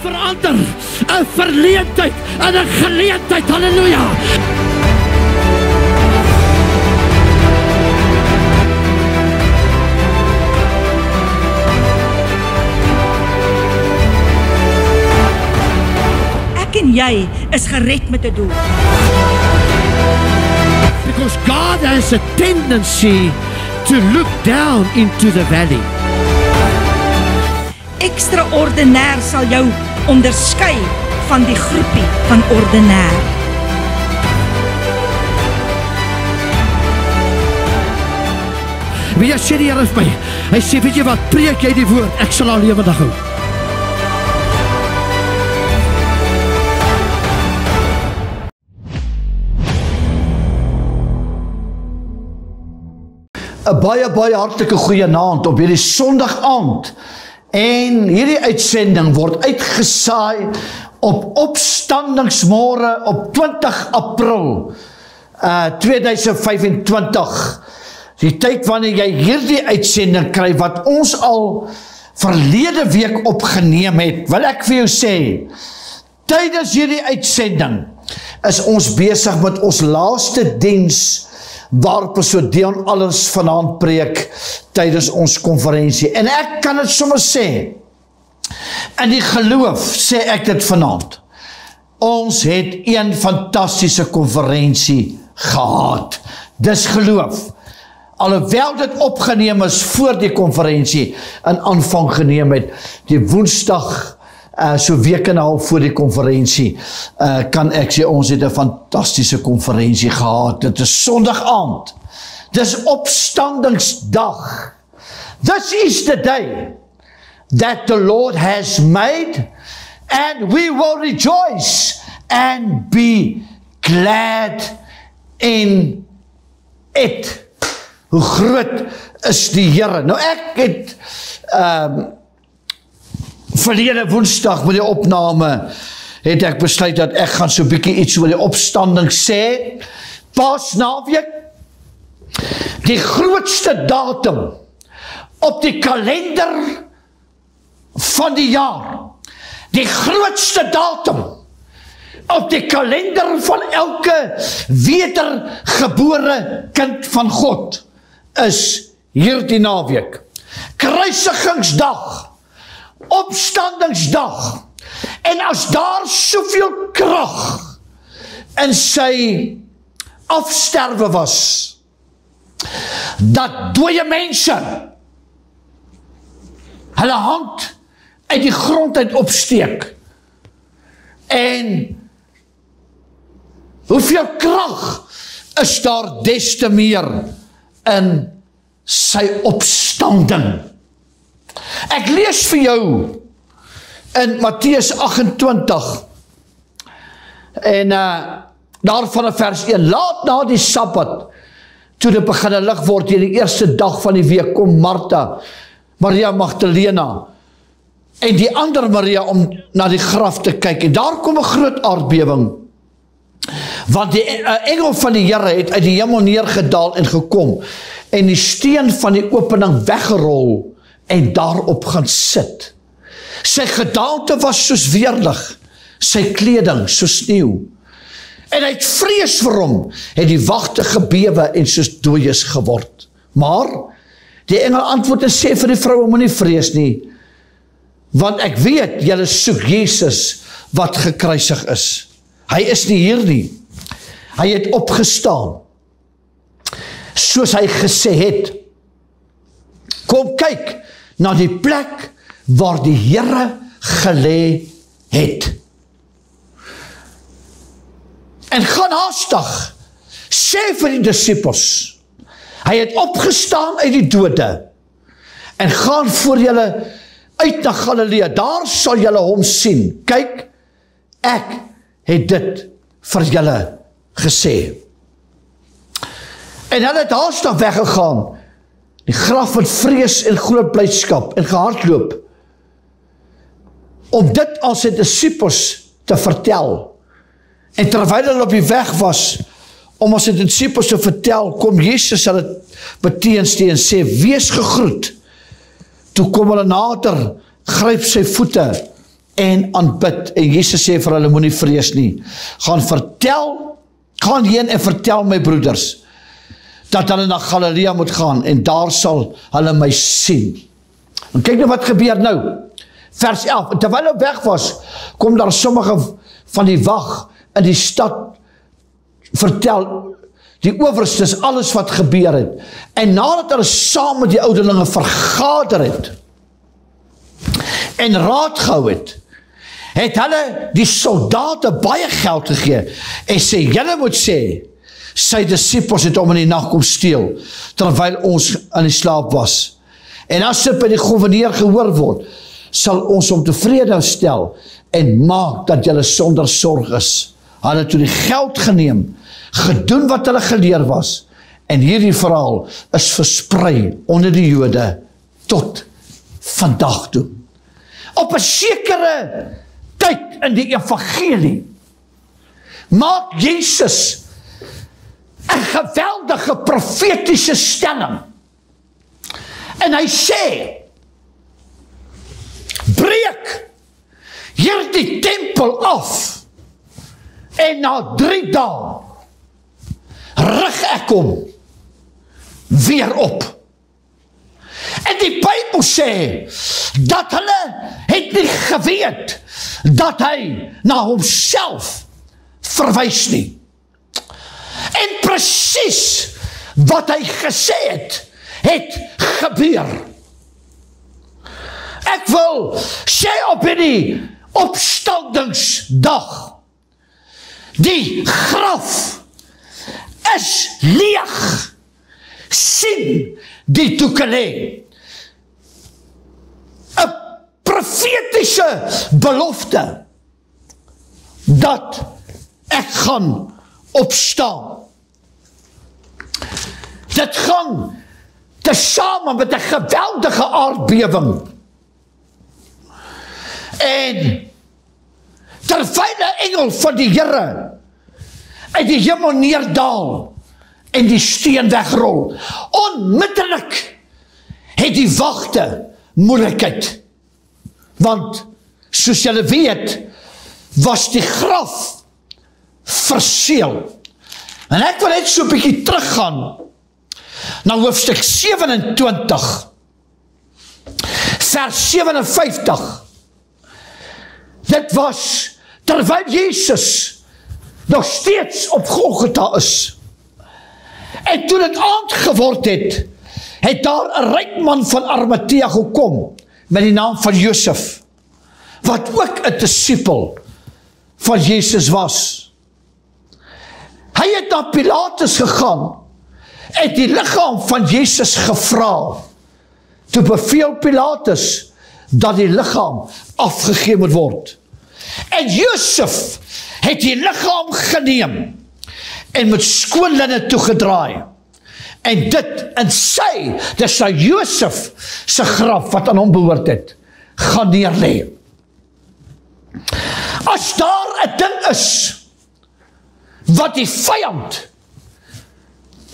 verander 'n verleentheid in 'n geleentheid. Halleluja. Ek en jy is gered met 'n doel. Because God has a tendency to look down into the valley. Extraordinair sal jou onderskei van die groepie van ordinair. Wie sê die Here vir my? Hy sê, weet jy wat, preek jy die woord, ek sal al lewendig hou. Een baie hartelike goeienaand op hierdie Sondag aand. En hierdie uitsending word uitgesaai op opstandingsmôre op 20 April 2025. Die tyd wanneer jy hierdie uitsending kry wat ons al verlede week opgeneem het, wil ek vir jou sê, tydens hierdie uitsending is ons besig met ons laaste diens waarop so Deon Allers vanaand preek tydens ons konferensie. En ek kan het sommer sê, in die geloof sê ek dit vanaand, ons het een fantastiese konferensie gehad. Dis geloof. Alhoewel dit opgeneem is voor die konferensie in aanvang geneem het, die Woensdag so week en 'n half voor die konferensie, kan ek sê, ons het 'n fantastiese konferensie gehad. Dit is Sondag aand. Dis opstandingsdag. This is the day that the Lord has made, and we will rejoice and be glad in it. Hoe groot is die Here? Nou ek het verlede Woensdag met die opname het ek besluit dat ek gaan so 'n bietjie iets oor die opstanding sê. Paasnaweek, die grootste datum op die kalender van die jaar. Die grootste datum op die kalender van elke wedergebore kind van God is hierdie naweek. Kruisigingsdag, opstandingsdag. En as daar soveel krag in sy afsterwe was, dat dooie mense hulle hand uit die grond uit opsteek, en hoeveel krag is daar des te meer in sy opstanding. Ek lees vir jou in Matteus 28 en daarvan in vers 1. Laat na die Sabbat, toe dit begin lig word, die eerste dag van die week, kom Martha, Maria Magdalena en die ander Maria om na die graf te kyk. En daar kom 'n groot aardbewing, want die engel van die Here het uit die hemel neergedaal en gekom en die steen van die opening weggerol en daarop gaan sit. Sy gedaante was soos weerlig, sy kleding soos sneeu. En uit vrees vir hom het die wagte gebewe en soos dooies geword. Maar die engel antwoord en sê vir die vrou, moenie vrees nie, want ek weet julle soek Jesus wat gekruisig is. Hy is nie hier nie. Hy het opgestaan, soos hy gesê het. Kom kyk na die plek waar die Here gelê het. En gaan haastig, sê vir die disippels, hy het opgestaan uit die dode, en gaan voor julle uit na Galilea, daar sal julle hom sien. Kyk, ek het dit vir julle gesê. En hulle het haastig weggegaan, die graf met vrees en groot blydskap en gehardloop, om dit aan sy disippels te vertel. En terwyl hulle op die weg was, om aan sy disippels te vertel, kom Jesus hulle beteenstee en sê, wees gegroet. Toe kom hulle nader, gryp sy voete en aanbid. En Jesus sê vir hulle, moenie vrees nie. Gaan heen en vertel my broeders, dat hulle na Galilea moet gaan, en daar sal hulle my sien. En kyk nou wat gebeur nou. Vers 11, en terwyl hy weg was, kom daar sommige van die wag in die stad vertel, die owerstes, alles wat gebeur het. En nadat hulle saam met die ouderlinge vergader het, en raad gehou het, het hulle die soldate baie geld gegee, en sê, julle moet sê, sy disciples het hom in die nag kom steel, terwyl ons in die slaap was. En as dit by die gouverneur gehoor word, sal ons hom tevrede stel, en maak dat julle sonder sorg is. Hulle toe die geld geneem, gedoen wat hulle geleer was, en hierdie verhaal is versprei onder die Jode, tot vandag toe. Op 'n sekere tyd in die evangelie, maak Jesus 'n geweldige profetiese stelling. En hy sê, breek hierdie tempel af, en na 3 dae, rig ek hom weer op. En die Bybel sê, dat hulle het nie geweet, dat hy na homself verwys nie. En presies wat hy gesê het gebeur. Ek wil sê op hierdie opstandingsdag, die graf is leeg, sien die toekelee. 'n profetiese belofte, dat ek gaan opstaan. Dit gaan tesame met 'n geweldige aardbewing. En terwyl 'n engel van die Here uit die hemel neerdaal en die steen wegrol, onmiddellik het die wagte moeilikheid. Want soos julle weet, was die graf verseël. En ek wil net so 'n bietjie teruggaan na hoofstuk 27, vers 57. Dit was terwyl Jesus nog steeds op Golgotha is. En toe dit aand geword het, het daar 'n ryk man van Arimatea gekom met die naam van Josef, wat ook 'n disipel van Jesus was. Hy het na Pilatus gegaan, het die liggaam van Jesus gevra. Toe beveel Pilatus dat die liggaam afgegee moet word. En Josef het die liggaam geneem en met skoon linne toegedraai. En dis sy Josef se graf wat aan hom behoort het, gaan neerlê. As daar 'n ding is wat die vyand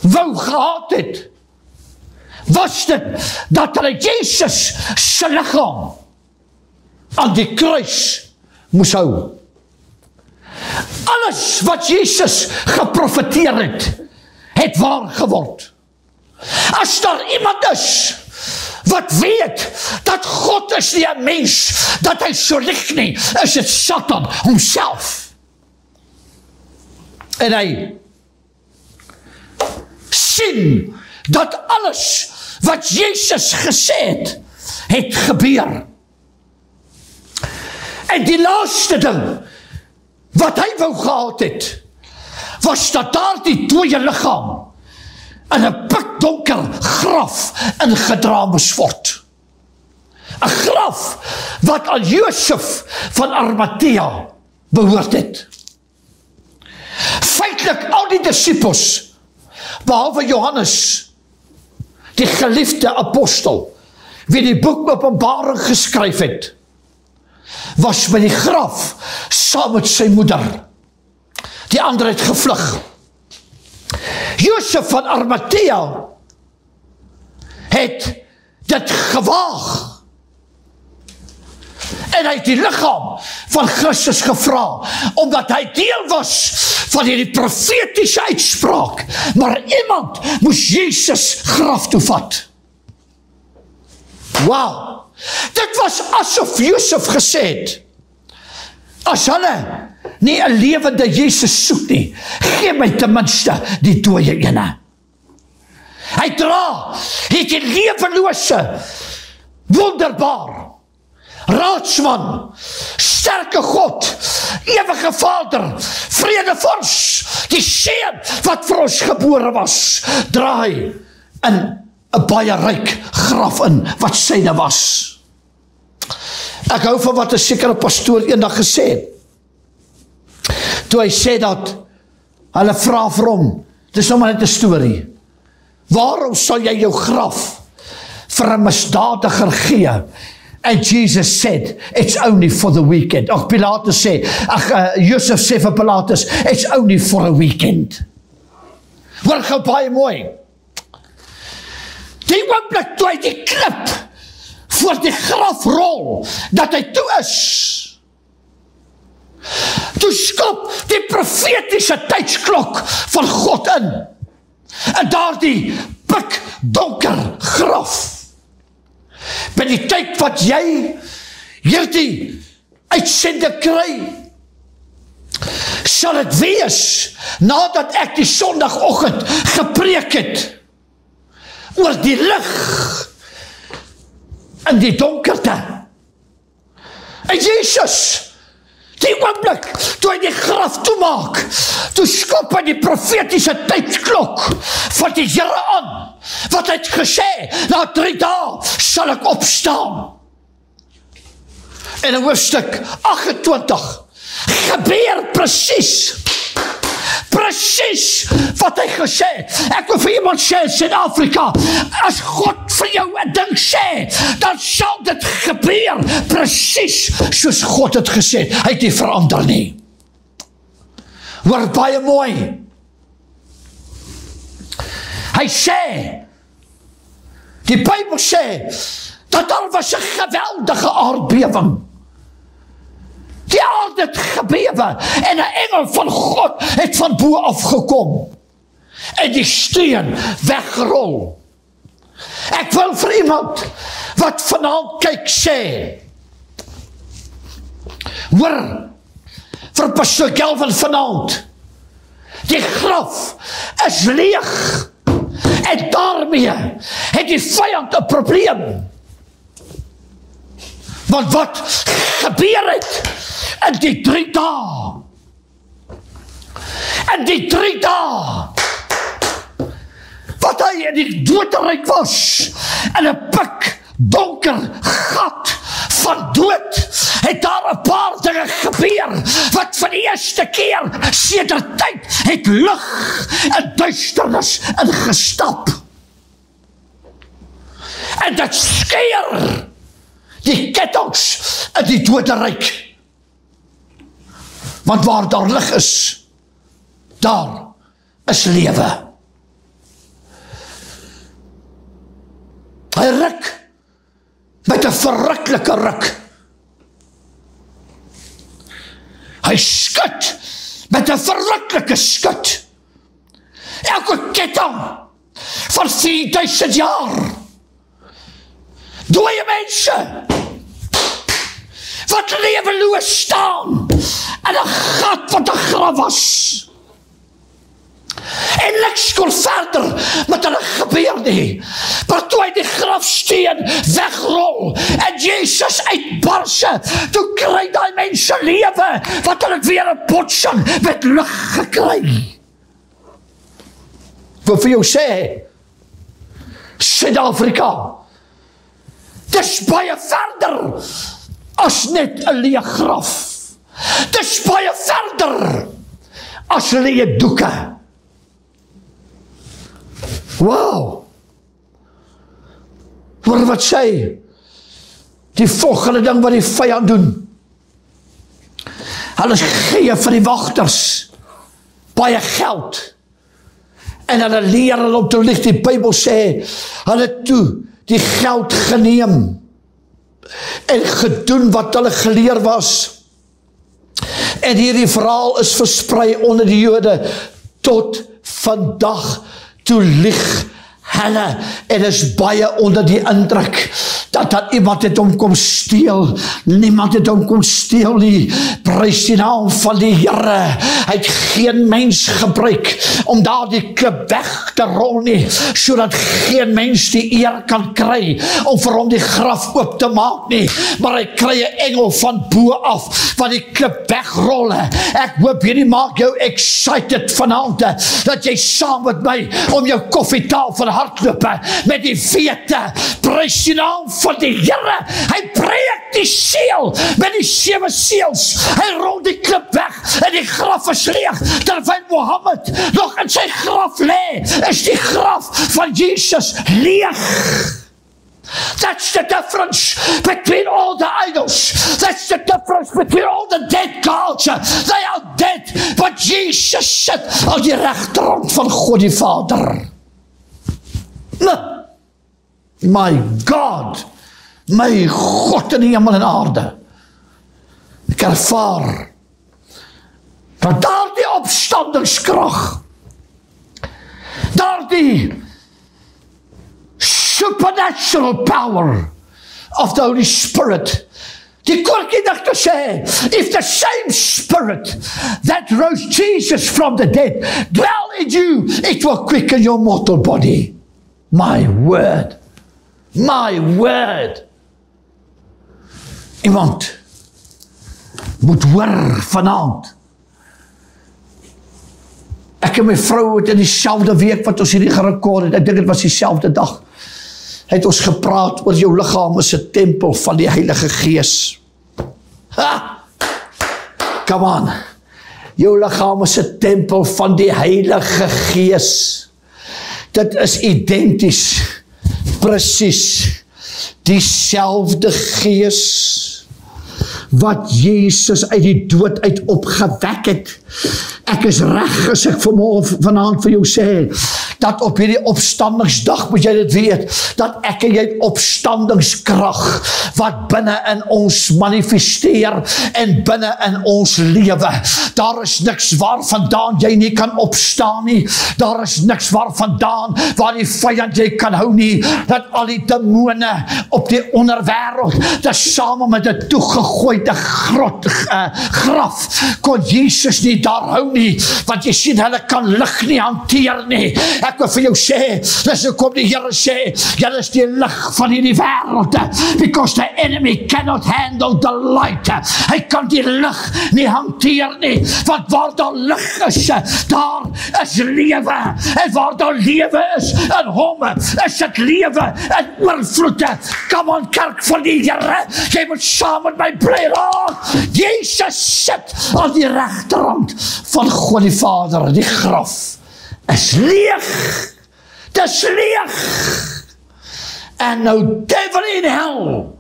wou gehad het, was dit dat hulle Jesus se liggaam aan die kruis moes hou. Alles wat Jesus geprofeteer het waar geword. As daar iemand is wat weet dat God is nie 'n mens, dat hy so lieg nie, is dit Satan homself. En hy sien dat alles wat Jesus gesê het gebeur. En die laaste ding wat hy wou gehad het, was dat daar die dooie liggaam in 'n pikdonker graf ingedra moes word. 'n Graf wat aan Josef van Arimatea behoort het. Feitlik al die disipels, behalwe Johannes, die geliefde apostel, wie die boek Openbaring geskryf het, was by die graf saam met sy moeder. Die ander het gevlug. Josef van Arimatea het dit gewaag En hy het die liggaam van Christus gevra, omdat hy deel was van die profetiese uitspraak, maar iemand moes Jesus graf toe vat. Wow, dit was asof Josef gesê het, as hulle nie 'n lewende Jesus soek nie, gee my ten minste die dooie ene. Hy het die lewelose, wonderbaar, raadsman, sterke God, ewige Vader, vredevors, die seun wat vir ons gebore was, draai in 'n baie ryk graf in wat syne was. Ek hou van wat 'n sekere pastoor eendag gesê het, toe hy sê dat hulle vra vir hom, dis nou maar net 'n storie, waarom sal jy jou graf vir 'n misdadiger gee? And Jesus said, it's only for the weekend. Pilatus sê, Josef sê vir Pilatus, it's only for a weekend. Hoor gou baie mooi. Die oomblik toe hy die klip voor die graf rol, dat hy toe is, toe skop die profetiese tydsklok van God in daardie pikdonker graf. By die tyd wat jy hierdie uitsending kry, sal het wees, nadat ek die sondagoggend gepreek het, oor die lig in die donkerte. En Jesus, die oomblik, toe hy die graf toemaak, toe skop hy die profetiese tydsklok van die Here aan, wat hy het gesê, na 3 dae sal ek opstaan. En in hoofstuk 28 gebeur presies wat hy gesê het. Ek wil vir iemand sê in Suid-Afrika, as God vir jou 'n ding sê, dan sal dit gebeur presies soos God het gesê. Hy het nie verander nie. Hoor baie mooi. Hy sê, die Bybel sê, dat daar was 'n geweldige aardbewing. Die aarde het gebewe, en 'n engel van God het van bo af gekom, en die steen weggerol. Ek wil vir iemand, wat vanaand kyk sê, hoor, vir Pastor Kelvin vanaand, die graf is leeg, en daarmee het die vyand 'n probleem. Want wat gebeur het in die 3 dae? In die 3 dae, wat hy in die doodryk was, in 'n pikdonker gat van dood, het daar 'n paar dinge gebeur, wat vir die eerste keer sedert tyd het lig en duisternis ingestap. En dit skeer die kettinge in die doderyk. Want waar daar lig is, daar is lewe. Hy ruk met 'n verruklike ruk. Hy skud met 'n verruklike skud. Elke ketting van 4000 jaar. Dooie mense, wat leweloos staan in 'n gat wat 'n graf was. En niks kon verder met hulle gebeur nie. Maar toe hy die grafsteen wegrol en Jesus uitbarse, toe kry daai mense lewe, wat hulle weer 'n botsing met lig gekry. Ek wil vir jou sê, Suid-Afrika, dis baie verder as net 'n leë graf. Dis baie verder as leë doeke. Wow. Hoor wat sê, die volgende ding wat die vyand doen. Hulle gee vir die wagters baie geld. En hulle leer hulle om te lieg. Die Bybel sê, hulle toe die geld geneem en gedoen wat hulle geleer was. En hierdie verhaal is versprei onder die Jode tot vandag toe lieg hulle en is baie onder die indruk dat iemand het hom kom steel. Niemand het hom kom steel nie. Prys die naam van die Here. Hy het geen mens gebruik om daar die klip weg te rol nie, sodat geen mens die eer kan kry om vir hom die graf oop te maak nie, maar hy kry 'n engel van bo af wat die klip wegrol. Ek hoop hierdie maak jou excited vanaand dat jy saam met my om jou koffietafel hardloop met die wete. Prys die naam van die Here. Hy breek die seël met die 7 seels. Hy rol die klip weg en die graf is leeg. Terwyl Mohammed nog in sy graf lê, is die graf van Jesus leeg. That's the difference between all the idols. That's the difference between all the dead gods. They are dead, but Jesus sit aan die regterhand van God die Vader. My God, my God in die hemel en aarde. Ek ervaar dat daardie opstandingskrag, daardie supernatural power of the Holy Spirit, die korkie dag te sê, if the same Spirit that rose Jesus from the dead dwell in you, it will quicken your mortal body. My word. My word. Iemand moet hoor vanaand. Ek en my vrou het in dieselfde week wat ons hierdie gerekord het, ek dink dit was dieselfde dag, het ons gepraat oor jou liggaam is 'n tempel van die Heilige Gees. Ha! Come on. Jou liggaam is 'n tempel van die Heilige Gees. Dit is identies, presies dieselfde Gees wat Jesus uit die dood uit opgewek het. Ek is reg as ek vanaand vir jou sê, dat op hierdie opstandingsdag moet jy dit weet, dat ek en jy opstandingskrag wat binne in ons manifesteer en binne in ons lewe. Daar is niks waar vandaan jy nie kan opstaan nie. Daar is niks waar vandaan waar die vyand jy kan hou nie. Dat al die demone op die onderwêreld, dat same met 'n toegegooide graf, kon Jesus nie daar hou nie, want jy sien hulle kan lig nie hanteer nie. Ek wil vir jou sê, dis hoekom die Here sê, julle is die lig van hierdie wêreld, because the enemy cannot handle the light. Hy kan die lig nie hanteer nie, want waar daar lig is, daar is lewe, en waar daar lewe is in hom, is dit lewe in oorvloed. Come on, kerk van die Here, jy moet saam met my bly raak. Jesus sit aan die regterhand van God die Vader. Die graf is leeg. Dis leeg. And no devil in hell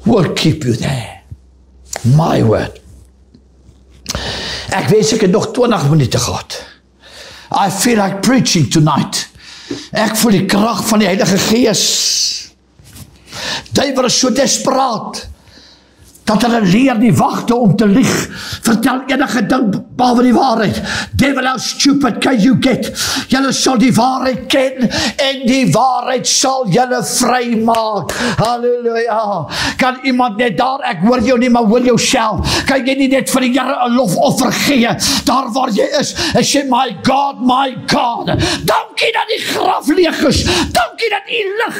will keep you there. My word. Ek wens ek het nog 20 minute gehad. I feel like preaching tonight. Ek voel die krag van die Heilige Gees. Duiwel is so desperaat dat hulle leer die wagte om te lieg. Vertel enige ding behalwe die waarheid. Devil, how stupid can you get? Julle sal die waarheid ken en die waarheid sal julle vry maak. Halleluja. Kan iemand net daar, ek hoor jou nie, maar hoor jouself. Kan jy nie net vir die Here 'n lofoffer gee, daar waar jy is, en sê, my God, dankie dat die graf leeg is, dankie dat u lig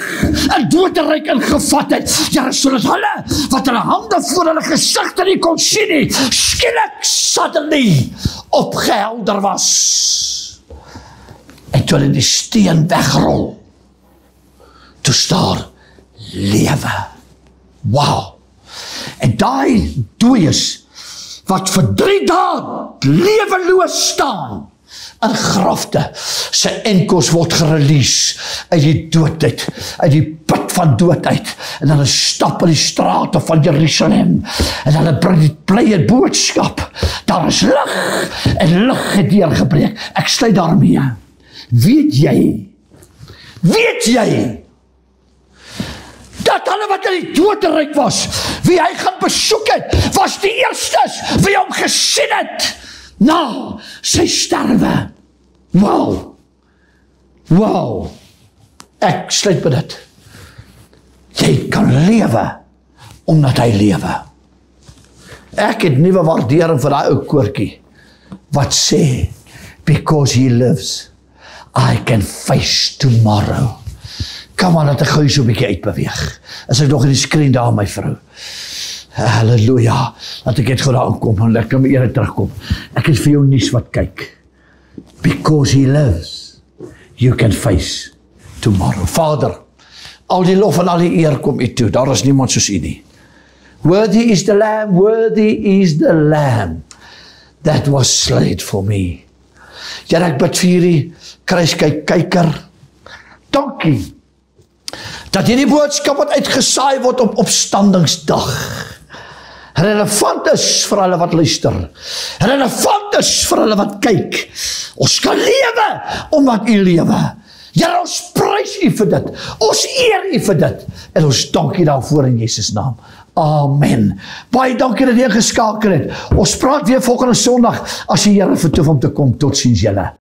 en doderyk ingevat het. Here, sodat hulle, wat hulle hande voor hulle gesigte nie kon sien nie, skielik suddenly opgehelder was. En toe hulle die steen wegrol, toe staar lewe. Wow. En daai dooies wat vir 3 dae leweloos staan in grafte, sy enkels word gerelease uit die doodheid, uit die put van doodheid, en hulle stap in die strate van Jerusalem, en hulle bring die blye boodskap, daar is lig, en lig het deurgebreek. Ek sluit daarmee. Weet jy, dat hulle wat in die doodryk was, wie hy gaan besoek het, was die eerstes wie hom gesien het na sy sterwe. Wow, ek sluit by dit. Jy kan lewe, omdat hy lewe. Ek het nuwe waardering vir daai ou koortjie, wat sê, because he lives, I can face tomorrow. Kom aan, dat ek gou so 'n bietjie uitbeweeg. Is ek nog in die skreen daar, my vrou? Halleluja, dat ek net gou daar aankom, en ek kan my eerder terugkom. Ek het vir jou nuus wat kyk. Because he lives, you can face tomorrow. Vader, al die lof en al die eer kom U toe, daar is niemand soos U nie. Worthy is the Lamb that was slain for me. Here, ek bid vir hierdie kruiskyker. Dankie dat hierdie boodskap wat uitgesaai word op opstandingsdag relevant is vir hulle wat luister. Relevant is vir hulle wat kyk. Ons kan lewe omdat U lewe. Here, ons prys U vir dit. Ons eer U vir dit. En ons dankie daarvoor in Jesus naam. Amen. Baie dankie dat jy geskakel het. Ons praat weer volgende Sondag as die Here vertoef om te kom. Totsiens julle.